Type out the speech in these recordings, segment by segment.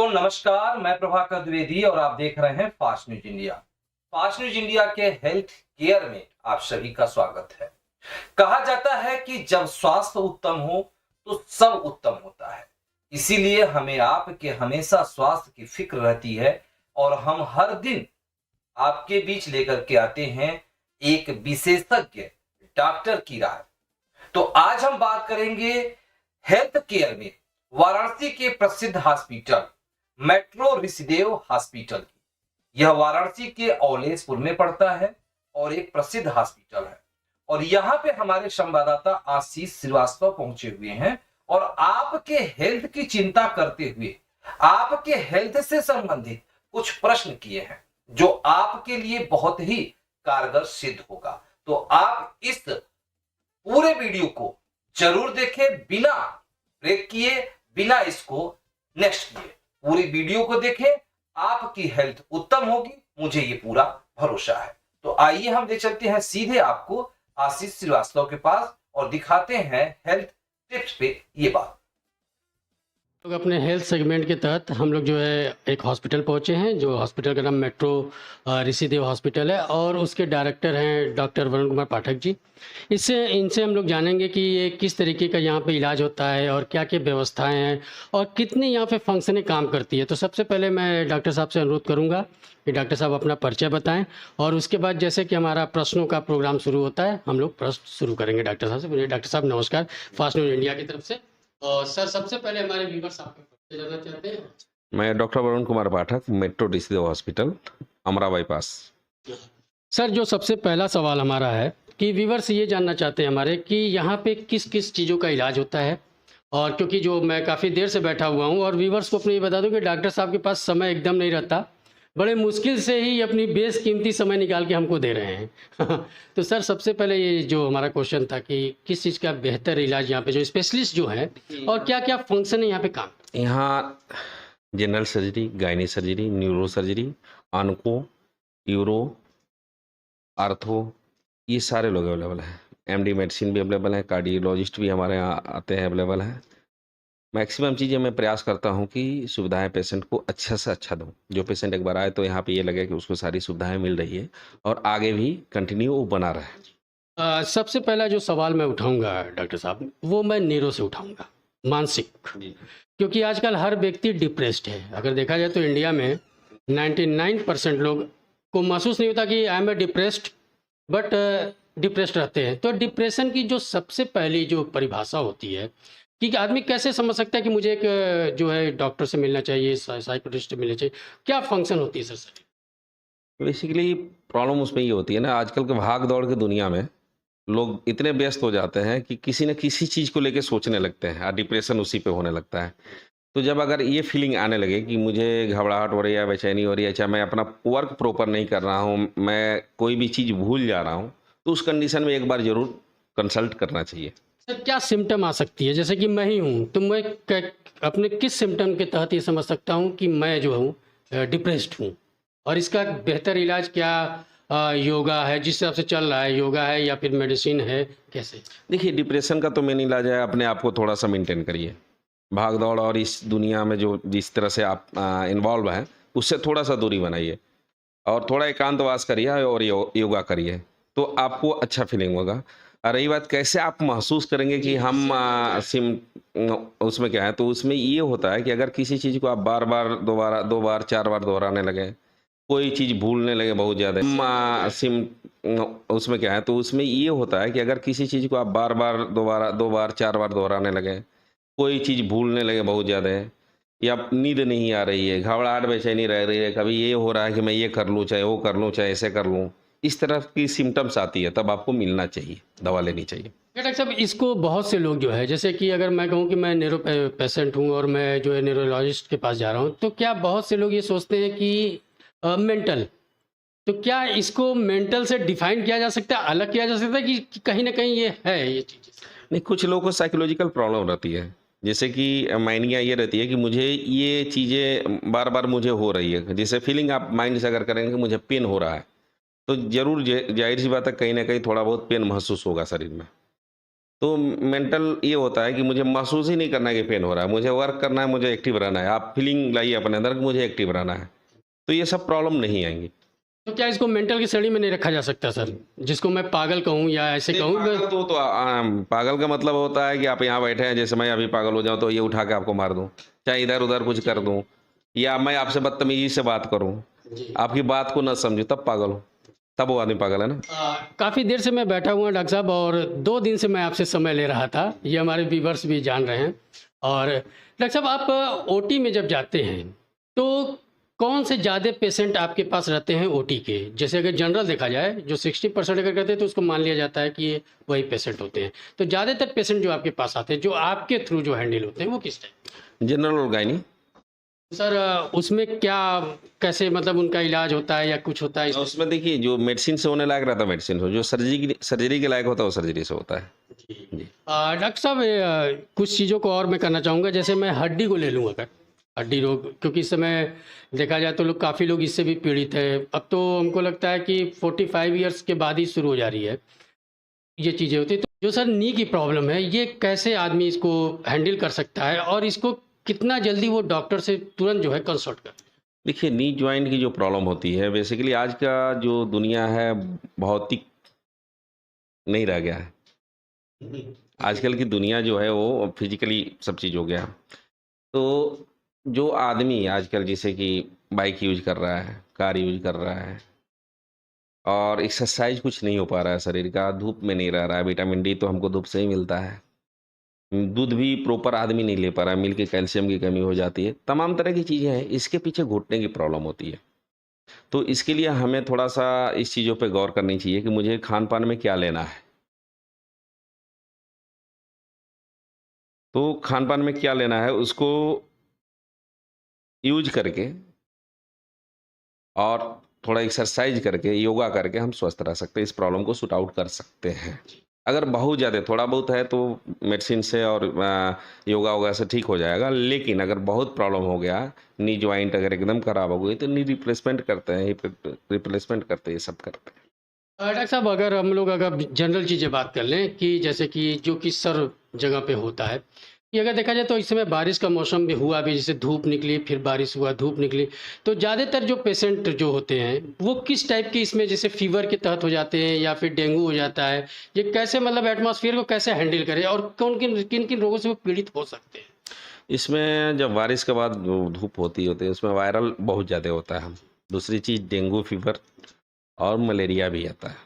दर्शकों नमस्कार, मैं प्रभाकर द्विवेदी और आप देख रहे हैं fast news India. Fast news India के हेल्थ केयर में आप सभी का स्वागत है। कहा जाता है कि जब स्वास्थ्य उत्तम हो तो सब उत्तम होता है। इसीलिए हमें आपके हमेशा स्वास्थ्य की फिक्र रहती है और हम हर दिन आपके बीच लेकर के आते हैं एक विशेषज्ञ डॉक्टर की राय। तो आज हम बात करेंगे हेल्थ केयर में वाराणसी के प्रसिद्ध हॉस्पिटल मेट्रो ऋषिदेव हॉस्पिटल की। यह वाराणसी के औलेसपुर में पड़ता है और एक प्रसिद्ध हॉस्पिटल है। और यहाँ पे हमारे संवाददाता आशीष श्रीवास्तव पहुंचे हुए हैं और आपके हेल्थ की चिंता करते हुए आपके हेल्थ से संबंधित कुछ प्रश्न किए हैं जो आपके लिए बहुत ही कारगर सिद्ध होगा। तो आप इस पूरे वीडियो को जरूर देखें, बिना ब्रेक किए, बिना इसको नेक्स्ट किए पूरी वीडियो को देखें। आपकी हेल्थ उत्तम होगी, मुझे ये पूरा भरोसा है। तो आइए हम ले चलते हैं सीधे आपको आशीष श्रीवास्तव के पास और दिखाते हैं हेल्थ टिप्स पे ये बात। लोग अपने हेल्थ सेगमेंट के तहत हम लोग जो है एक हॉस्पिटल पहुंचे हैं, जो हॉस्पिटल का नाम मेट्रो ऋषिदेव हॉस्पिटल है और उसके डायरेक्टर हैं डॉक्टर वरुण कुमार पाठक जी। इनसे हम लोग जानेंगे कि ये किस तरीके का यहाँ पे इलाज होता है और क्या क्या व्यवस्थाएं हैं और कितनी यहाँ पे फंक्शनें काम करती है। तो सबसे पहले मैं डॉक्टर साहब से अनुरोध करूँगा कि डॉक्टर साहब अपना परिचय बताएँ और उसके बाद जैसे कि हमारा प्रश्नों का प्रोग्राम शुरू होता है, हम लोग प्रश्न शुरू करेंगे डॉक्टर साहब से। डॉक्टर साहब नमस्कार, फास्ट न्यूज इंडिया की तरफ से। और सर सबसे पहले हमारे व्यूअर्स आपका परिचय जानना चाहते हैं। मैं doctor Varun Kumar Pathak, metro Rishidev hospital, अमरा बाईपास। सर जो सबसे पहला सवाल हमारा है कि व्यूअर्स ये जानना चाहते हैं हमारे कि यहाँ पे किस किस चीज़ों का इलाज होता है। और क्योंकि जो मैं काफ़ी देर से बैठा हुआ हूँ और व्यूअर्स को अपने ये बता दूँ कि डॉक्टर साहब के पास समय एकदम नहीं रहता, बड़े मुश्किल से ही अपनी बेशकीमती समय निकाल के हमको दे रहे हैं। तो सर सबसे पहले ये जो हमारा क्वेश्चन था कि किस चीज़ का बेहतर इलाज यहाँ पे जो स्पेशलिस्ट जो हैं और क्या क्या फंक्शन है यहाँ पे काम। यहाँ general surgery, gynae surgery, neuro surgery, onco, euro, ortho, ये सारे लोग अवेलेबल हैं। एमडी मेडिसिन भी अवेलेबल है, कार्डियोलॉजिस्ट भी हमारे यहाँ आते हैं, अवेलेबल है। मैक्सिमम चीज़ें मैं प्रयास करता हूँ कि सुविधाएं पेशेंट को अच्छा से अच्छा दूँ। जो पेशेंट एक बार आए तो यहाँ पे ये लगे कि उसको सारी सुविधाएं मिल रही है और आगे भी कंटिन्यू वो बना रहे। सबसे पहला जो सवाल मैं उठाऊंगा डॉक्टर साहब, वो मैं नीरो से उठाऊंगा, मानसिक। क्योंकि आजकल हर व्यक्ति डिप्रेस्ड है। अगर देखा जाए तो इंडिया में 99% लोग को महसूस नहीं होता कि I am a depressed, but depressed रहते हैं। तो डिप्रेशन की जो सबसे पहली जो परिभाषा होती है कि आदमी कैसे समझ सकता है कि मुझे एक जो है डॉक्टर से मिलना चाहिए, साइकोलॉजिस्ट से मिलना चाहिए, क्या फंक्शन होती है सर? बेसिकली प्रॉब्लम उसमें ये होती है ना, आजकल के भाग दौड़ की दुनिया में लोग इतने व्यस्त हो जाते हैं कि किसी न किसी चीज़ को लेके सोचने लगते हैं और डिप्रेशन उसी पे होने लगता है। तो जब अगर ये फीलिंग आने लगे कि मुझे घबराहट हो रही है, बेचैनी हो रही है, चाहे मैं अपना वर्क प्रॉपर नहीं कर रहा हूँ, मैं कोई भी चीज़ भूल जा रहा हूँ, तो उस कंडीशन में एक बार ज़रूर कंसल्ट करना चाहिए। सर क्या सिम्टम आ सकती है? जैसे कि मैं ही हूँ तो मैं अपने किस सिम्टम के तहत ये समझ सकता हूँ कि मैं जो हूँ डिप्रेस्ड हूँ? और इसका बेहतर इलाज क्या योगा है जिस हिसाब से चल रहा है, योगा है या फिर मेडिसिन है, कैसे? देखिए, डिप्रेशन का तो मेन इलाज है अपने आप को थोड़ा सा मेंटेन करिए। भाग दौड़ और इस दुनिया में जो जिस तरह से आप इन्वॉल्व हैं, उससे थोड़ा सा दूरी बनाइए और थोड़ा एकांतवास करिए और योगा करिए, तो आपको अच्छा फीलिंग होगा। और रही बात कैसे आप महसूस करेंगे कि हम उसमें क्या है, तो उसमें ये होता है कि अगर किसी चीज़ को आप बार बार दोबारा 2 बार 4 बार दोहराने लगे, कोई चीज़ भूलने लगे बहुत ज़्यादा, उसमें क्या है, तो उसमें ये होता है कि अगर किसी चीज़ को आप बार बार दोबारा 2 बार 4 बार दोहराने लगे, कोई चीज़ भूलने लगे बहुत ज़्यादा, या नींद नहीं आ रही है, घबराहट बेचैनी रह रही है, कभी ये हो रहा है कि मैं ये कर लूँ, चाहे वो कर लूँ, चाहे ऐसे कर लूँ, इस तरह की सिम्टम्स आती है, तब आपको मिलना चाहिए, दवा लेनी चाहिए। डॉक्टर साहब इसको बहुत से लोग जो है, जैसे कि अगर मैं कहूँ कि मैं न्यूरो पेशेंट हूँ और मैं जो है न्यूरोलॉजिस्ट के पास जा रहा हूँ, तो क्या बहुत से लोग ये सोचते हैं कि मेंटल, तो क्या इसको मेंटल से डिफाइन किया जा सकता है, अलग किया जा सकता है कि कहीं ना कहीं ये है ये चीज़? नहीं, कुछ लोगों को साइकोलॉजिकल प्रॉब्लम रहती है, जैसे कि माइनिया ये रहती है कि मुझे ये चीज़ें बार बार मुझे हो रही है, जैसे फीलिंग आप माइंड से अगर करेंगे कि मुझे पेन हो रहा है, तो ज़रूर जाहिर सी बात है कहीं ना कहीं थोड़ा बहुत पेन महसूस होगा शरीर में। तो मेंटल ये होता है कि मुझे महसूस ही नहीं करना है कि पेन हो रहा है, मुझे वर्क करना है, मुझे एक्टिव रहना है। आप फीलिंग लाइए अपने अंदर कि मुझे एक्टिव रहना है, तो ये सब प्रॉब्लम नहीं आएंगी। तो क्या इसको मेंटल की श्रेणी में नहीं रखा जा सकता सर, जिसको मैं पागल कहूँ या ऐसे नहीं, कहूँ? पागल तो पागल का मतलब होता है कि आप यहाँ बैठे हैं, जैसे मैं अभी पागल हो जाऊं तो ये उठा के आपको मार दूं, चाहे इधर उधर कुछ कर दूं, या मैं आपसे बदतमीजी से बात करूं, जी। आपकी बात को ना समझूं, तब पागल हो, तब वो आदमी पागल है ना। काफ़ी देर से मैं बैठा हुआ डॉक्टर साहब, और 2 दिन से मैं आपसे समय ले रहा था, ये हमारे व्यूवर्स भी जान रहे हैं। और डॉक्टर साहब, आप ओटी में जब जाते हैं तो कौन से ज़्यादा पेशेंट आपके पास रहते हैं ओटी के? जैसे अगर जनरल देखा जाए, जो 60% अगर कहते हैं तो उसको मान लिया जाता है कि ये वही पेशेंट होते हैं। तो ज़्यादातर पेशेंट जो आपके पास आते हैं, जो आपके थ्रू जो हैंडल होते हैं, वो किस टाइप? जनरल और गायनी। सर उसमें क्या, कैसे मतलब उनका इलाज होता है या कुछ होता है? उसमें देखिए, जो मेडिसिन से होने लायक रहता है मेडिसिन से, जो सर्जरी के लायक होता है वो सर्जरी से होता है। जी। डॉक्टर साहब, कुछ चीज़ों को और मैं करना चाहूँगा। जैसे मैं हड्डी को ले लूँ, अगर हड्डी रोग, क्योंकि इस समय देखा जाए तो लोग, काफ़ी लोग इससे भी पीड़ित हैं। अब तो हमको लगता है कि 45 ईयर्स के बाद ही शुरू हो जा रही है ये चीज़ें होती हैं। तो जो सर नी की प्रॉब्लम है, ये कैसे आदमी इसको हैंडल कर सकता है, और इसको कितना जल्दी वो डॉक्टर से तुरंत जो है कंसल्ट कर? देखिए, नी जॉइंट की जो प्रॉब्लम होती है, बेसिकली आज का जो दुनिया है भौतिक नहीं रह गया है। आजकल की दुनिया जो है वो फिजिकली सब चीज़ हो गया। तो जो आदमी आजकल जैसे कि बाइक यूज कर रहा है, कार यूज कर रहा है, और एक्सरसाइज कुछ नहीं हो पा रहा है शरीर का, धूप में नहीं रह रहा है, विटामिन डी तो हमको धूप से ही मिलता है, दूध भी प्रॉपर आदमी नहीं ले पा रहा है, मिल्क के कैल्शियम की कमी हो जाती है, तमाम तरह की चीज़ें हैं, इसके पीछे घुटने की प्रॉब्लम होती है। तो इसके लिए हमें थोड़ा सा इस चीज़ों पे गौर करनी चाहिए कि मुझे खान पान में क्या लेना है। तो खान पान में क्या लेना है उसको यूज करके और थोड़ा एक्सरसाइज करके, योगा करके हम स्वस्थ रह सकते हैं, इस प्रॉब्लम को शूट आउट कर सकते हैं। अगर बहुत ज़्यादा थोड़ा बहुत है तो मेडिसिन से और योगा वोगा से ठीक हो जाएगा, लेकिन अगर बहुत प्रॉब्लम हो गया, नी जॉइंट अगर एकदम खराब हो गई, तो नी रिप्लेसमेंट करते हैं, रिप्लेसमेंट करते हैं, ये सब करते हैं। डॉक्टर साहब, अगर हम लोग अगर जनरल चीज़ें बात कर लें, कि जैसे कि जो कि सर जगह पे होता है, कि अगर देखा जाए तो इस समय बारिश का मौसम भी हुआ, भी जैसे धूप निकली फिर बारिश हुआ, धूप निकली, तो ज़्यादातर जो पेशेंट जो होते हैं वो किस टाइप के, इसमें जैसे फीवर के तहत हो जाते हैं या फिर डेंगू हो जाता है, ये कैसे मतलब एटमॉस्फेयर को कैसे हैंडल करें, और कौन किन किन किन रोगों से वो पीड़ित हो सकते हैं? इसमें जब बारिश के बाद जो धूप होती है उसमें वायरल बहुत ज़्यादा होता है। दूसरी चीज़ डेंगू फीवर और मलेरिया भी आता है।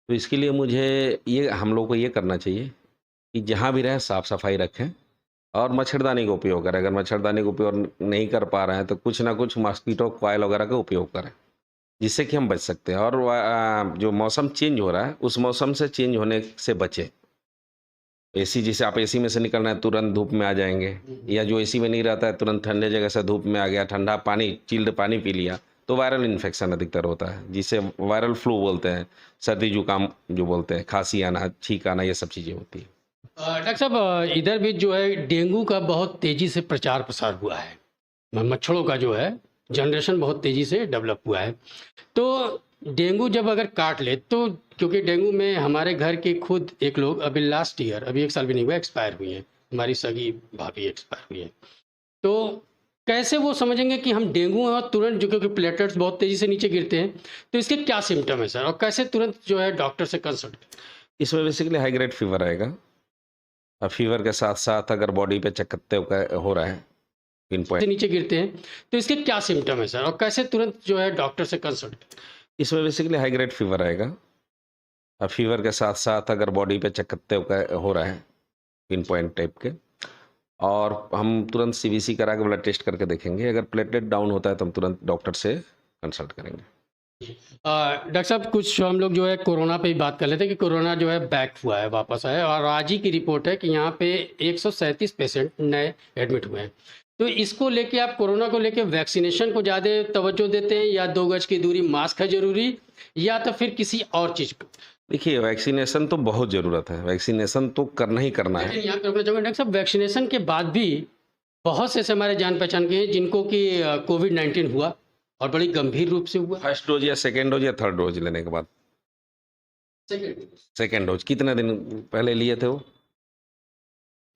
तो इसके लिए मुझे ये हम लोग को ये करना चाहिए कि जहाँ भी रहें साफ़ सफाई रखें और मच्छरदानी का उपयोग करें। अगर मच्छरदानी का उपयोग नहीं कर पा रहे हैं तो कुछ ना कुछ मॉस्किटो कॉइल वगैरह का उपयोग करें, जिससे कि हम बच सकते हैं। और जो मौसम चेंज हो रहा है उस मौसम से चेंज होने से बचें। एसी, जैसे आप एसी में से निकल रहे हैं तुरंत धूप में आ जाएंगे, या जो एसी में नहीं रहता है तुरंत ठंडे जगह से धूप में आ गया, ठंडा पानी, चिल्ड पानी पी लिया, तो वायरल इन्फेक्शन अधिकतर होता है, जिसे वायरल फ्लू बोलते हैं, सर्दी जुकाम जो बोलते हैं, खांसी आना, छींक आना, ये सब चीज़ें होती हैं। डॉक्टर साहब, इधर भी जो है डेंगू का बहुत तेज़ी से प्रचार प्रसार हुआ है, मच्छरों का जो है जनरेशन बहुत तेज़ी से डेवलप हुआ है। तो डेंगू जब अगर काट ले तो, क्योंकि डेंगू में हमारे घर के खुद एक लोग अभी लास्ट ईयर, अभी 1 साल भी नहीं हुआ, एक्सपायर हुई हैं, हमारी सगी भाभी एक्सपायर हुई है। तो कैसे वो समझेंगे कि हम डेंगू हैं, और तुरंत, जो क्योंकि प्लेटलेट्स बहुत तेज़ी से नीचे गिरते हैं, तो इसके क्या सिम्टम है सर, और कैसे तुरंत जो है डॉक्टर से कंसल्ट? इसमें बेसिकली हाई ग्रेड फीवर आएगा, और फीवर के साथ साथ अगर बॉडी पे चकत्ते हो रहा है, पिन से पॉइंट, नीचे गिरते हैं, तो इसके क्या सिम्टम है सर, और कैसे तुरंत जो है डॉक्टर से कंसल्ट? इसमें बेसिकली हाई ग्रेड फीवर आएगा, और फीवर के साथ साथ अगर बॉडी पे चकत्ते हो रहा है, पिन पॉइंट टाइप के, और हम तुरंत सीबीसी करा के ब्लड टेस्ट करके देखेंगे। अगर प्लेटलेट डाउन होता है तो हम तुरंत डॉक्टर से कंसल्ट करेंगे। डॉक्टर साहब, कुछ हम लोग जो है कोरोना पे ही बात कर लेते हैं, कि कोरोना जो है बैक हुआ है, वापस आया, और आज ही की रिपोर्ट है कि यहाँ पे 137 पेशेंट नए एडमिट हुए हैं। तो इसको लेके आप, कोरोना को लेके वैक्सीनेशन को ज़्यादा तवज्जो देते हैं, या 2 गज की दूरी, मास्क है ज़रूरी, या तो फिर किसी और चीज़ को? देखिए, वैक्सीनेशन तो बहुत ज़रूरत है, वैक्सीनेशन तो करना ही करना है। लेकिन यहाँ पे रोकना चाहूँगा डॉक्टर साहब, वैक्सीनेशन के बाद भी बहुत से ऐसे हमारे जान पहचान के हैं जिनको कि कोविड-19 हुआ, और बड़ी गंभीर रूप से हुआ। फर्स्ट डोज या सेकेंड डोज या थर्ड डोज लेने के बाद? सेकेंड डोज कितने दिन पहले लिए थे वो?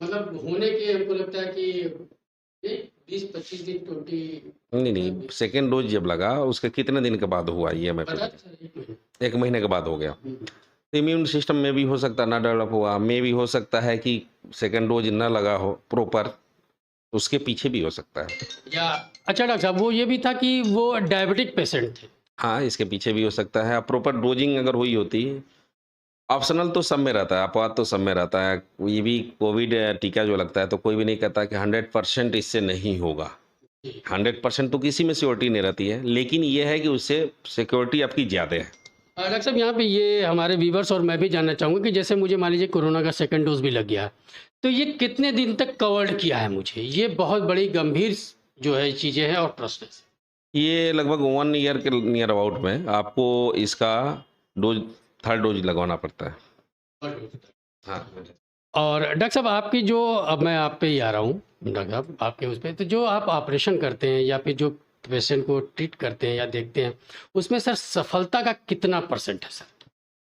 मतलब होने के हमको लगता है कि 20-25 दिन 20 नहीं, सेकंड डोज जब लगा उसके कितने दिन के बाद हुआ ये मैं पता पूछ था 1 महीने। 1 महीने के बाद हो गया। इम्यून सिस्टम में भी हो सकता है ना डेवलप हुआ, में भी हो सकता है कि सेकंड डोज ना लगा हो प्रॉपर, उसके पीछे भी हो सकता है। या अच्छा डॉक्टर साहब, वो ये भी था कि वो डायबिटिक पेशेंट थे। हाँ, इसके पीछे भी हो सकता है। प्रॉपर डोजिंग अगर हुई होती, ऑप्शनल तो सब में रहता है, अपवाद तो सब में रहता है। ये भी कोविड टीका जो लगता है तो कोई भी नहीं कहता कि 100% इससे नहीं होगा। 100% तो किसी में श्योरिटी नहीं रहती है, लेकिन ये है कि उससे सिक्योरिटी आपकी ज़्यादा है। डॉक्टर साहब, यहाँ पे ये हमारे व्यूवर्स और मैं भी जानना चाहूँगा कि जैसे मुझे मान लीजिए कोरोना का सेकंड डोज भी लग गया, तो ये कितने दिन तक कवर्ड किया है मुझे? ये बहुत बड़ी गंभीर जो है चीज़ें हैं और प्रश्न है। ये लगभग 1 ईयर के नियर अबाउट में आपको इसका डोज, थर्ड डोज लगवाना पड़ता है। हाँ। और डॉक्टर साहब, आपकी जो अब मैं आप पे ही आ रहा हूँ डॉक्टर साहब, आपके उस पे तो जो आप ऑपरेशन करते हैं या फिर जो पेशेंट को ट्रीट करते हैं या देखते हैं, उसमें सर सफलता का कितना परसेंट है सर?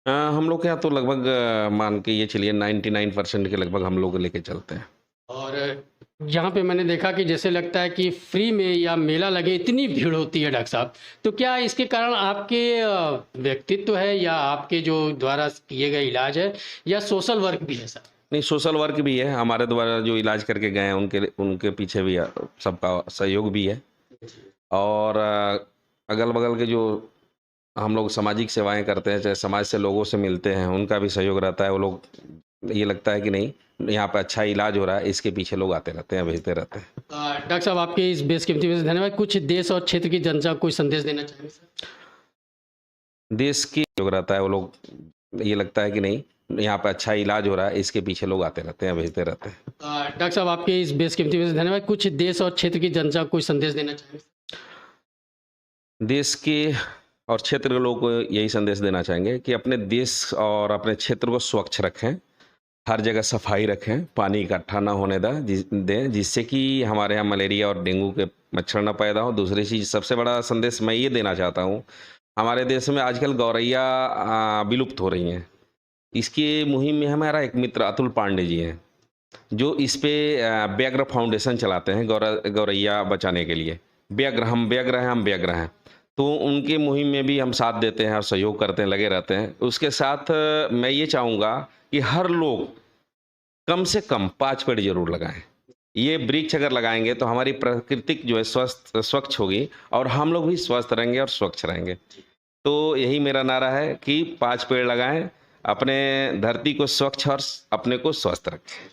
हम लोग के यहाँ तो लगभग मान के ये चलिए 99% के लगभग हम लोग लेके चलते हैं। और यहाँ पे मैंने देखा कि जैसे लगता है कि फ्री में या मेला लगे इतनी भीड़ होती है डॉक्टर साहब, तो क्या इसके कारण आपके व्यक्तित्व है या आपके जो द्वारा किए गए इलाज है या सोशल वर्क भी है सर? नहीं, सोशल वर्क भी है, हमारे द्वारा जो इलाज करके गए हैं उनके पीछे भी सबका सहयोग भी है। और अगल बगल के जो हम लोग सामाजिक सेवाएं करते हैं, चाहे समाज से लोगों से मिलते हैं, उनका भी सहयोग रहता है। वो लोग, ये लगता है कि नहीं यहाँ पे अच्छा इलाज हो रहा है, इसके पीछे लोग आते रहते हैं, भेजते रहते हैं। डॉक्टर साहब, आपके इस बेशकीमती वक्त से धन्यवाद। कुछ देश और क्षेत्र की जनता को कोई संदेश देना चाहेंगे सर? देश की सहयोग रहता है, वो लोग, ये लगता है कि नहीं यहाँ पे अच्छा इलाज हो रहा है, इसके पीछे लोग आते रहते हैं, भेजते रहते हैं। डॉक्टर साहब, आपके इस बेशकीमती वक्त से धन्यवाद। कुछ देश और क्षेत्र की जनता को कोई संदेश देना चाहेंगे सर? देश के और क्षेत्र के लोगों को यही संदेश देना चाहेंगे कि अपने देश और अपने क्षेत्र को स्वच्छ रखें, हर जगह सफाई रखें, पानी इकट्ठा ना होने दें, जिससे कि हमारे यहाँ मलेरिया और डेंगू के मच्छर ना पैदा हो। दूसरी चीज़, सबसे बड़ा संदेश मैं ये देना चाहता हूँ, हमारे देश में आजकल गौरैया विलुप्त हो रही हैं। इसकी मुहिम में हमारा एक मित्र अतुल पांडे जी हैं, जो इस पे व्याघ्र फाउंडेशन चलाते हैं गौरैया बचाने के लिए। हम व्यग्र हैं, तो उनकी मुहिम में भी हम साथ देते हैं और सहयोग करते हैं, लगे रहते हैं। उसके साथ मैं ये चाहूँगा कि हर लोग कम से कम 5 पेड़ जरूर लगाएं। ये वृक्ष अगर लगाएंगे तो हमारी प्राकृतिक जो है स्वच्छ होगी और हम लोग भी स्वस्थ रहेंगे और स्वच्छ रहेंगे। तो यही मेरा नारा है कि 5 पेड़ लगाएं, अपने धरती को स्वच्छ और अपने को स्वस्थ रखें।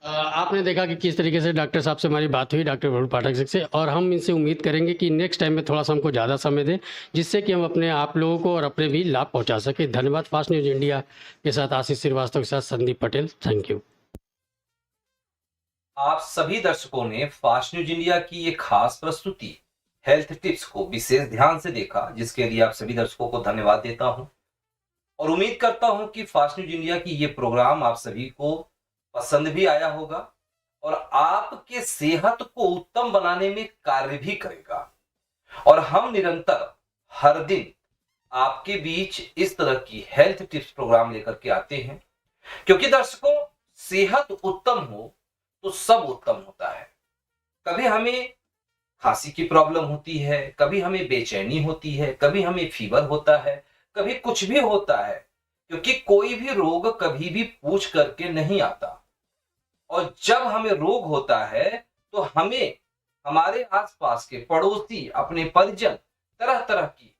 आपने देखा कि किस तरीके से डॉक्टर साहब से हमारी बात हुई, डॉक्टर वरुण पाठक जी से, और हम इनसे उम्मीद करेंगे कि नेक्स्ट टाइम में थोड़ा सा हमको ज़्यादा समय दें, जिससे कि हम अपने आप लोगों को और अपने भी लाभ पहुंचा सकें। धन्यवाद। फास्ट न्यूज़ इंडिया के साथ आशीष श्रीवास्तव के साथ संदीप पटेल। Thank you. आप सभी दर्शकों ने फास्ट न्यूज इंडिया की ये खास प्रस्तुति हेल्थ टिप्स को विशेष ध्यान से देखा, जिसके लिए आप सभी दर्शकों को धन्यवाद देता हूं और उम्मीद करता हूं कि फास्ट न्यूज इंडिया की ये प्रोग्राम आप सभी को पसंद भी आया होगा और आपके सेहत को उत्तम बनाने में कार्य भी करेगा। और हम निरंतर हर दिन आपके बीच इस तरह की हेल्थ टिप्स प्रोग्राम लेकर के आते हैं, क्योंकि दर्शकों, सेहत उत्तम हो तो सब उत्तम होता है। कभी हमें खांसी की प्रॉब्लम होती है, कभी हमें बेचैनी होती है, कभी हमें फीवर होता है, कभी कुछ भी होता है, क्योंकि कोई भी रोग कभी भी पूछ करके नहीं आता। और जब हमें रोग होता है तो हमें हमारे आसपास के पड़ोसी, अपने परिजन तरह तरह की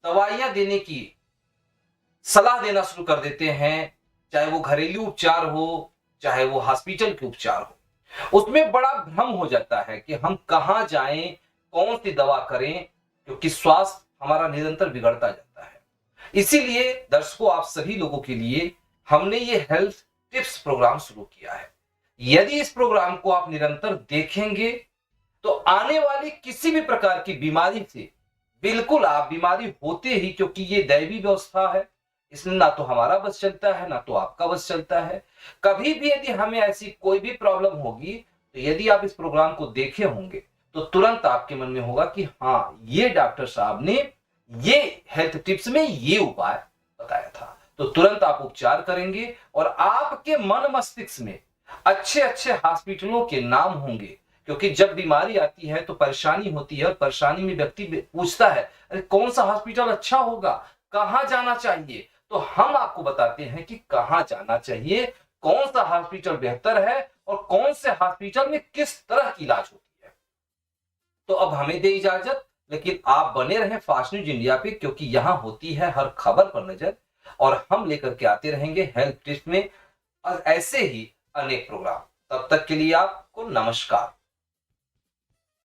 दवाइयां देने की सलाह देना शुरू कर देते हैं, चाहे वो घरेलू उपचार हो, चाहे वो हॉस्पिटल के उपचार हो। उसमें बड़ा भ्रम हो जाता है कि हम कहां जाएं, कौन सी दवा करें, क्योंकि स्वास्थ्य हमारा निरंतर बिगड़ता जाता है। इसीलिए दर्शकों, आप सभी लोगों के लिए हमने ये हेल्थ टिप्स प्रोग्राम शुरू किया है। यदि इस प्रोग्राम को आप निरंतर देखेंगे तो आने वाली किसी भी प्रकार की बीमारी से बिल्कुल, आप बीमारी होते ही, क्योंकि ये दैवी व्यवस्था है, इसमें ना तो हमारा बस चलता है ना तो आपका बस चलता है। कभी भी यदि हमें ऐसी कोई भी प्रॉब्लम होगी तो यदि आप इस प्रोग्राम को देखे होंगे तो तुरंत आपके मन में होगा कि हाँ, ये डॉक्टर साहब ने ये हेल्थ टिप्स में ये उपाय बताया था, तो तुरंत आप उपचार करेंगे और आपके मन मस्तिष्क में अच्छे अच्छे हॉस्पिटलों के नाम होंगे, क्योंकि जब बीमारी आती है तो परेशानी होती है और परेशानी में व्यक्ति पूछता है अरे कौन सा हॉस्पिटल अच्छा होगा, कहां जाना चाहिए। तो हम आपको बताते हैं कि कहां जाना चाहिए, कौन सा हॉस्पिटल बेहतर है और कौन से हॉस्पिटल में किस तरह की इलाज होती है। तो अब हमें दे इजाजत, लेकिन आप बने रहें फास्ट न्यूज इंडिया पे, क्योंकि यहां होती है हर खबर पर नजर और हम लेकर के आते रहेंगे हेल्थ टिप्स में और ऐसे ही अनेक प्रोग्राम। तब तक के लिए आपको नमस्कार।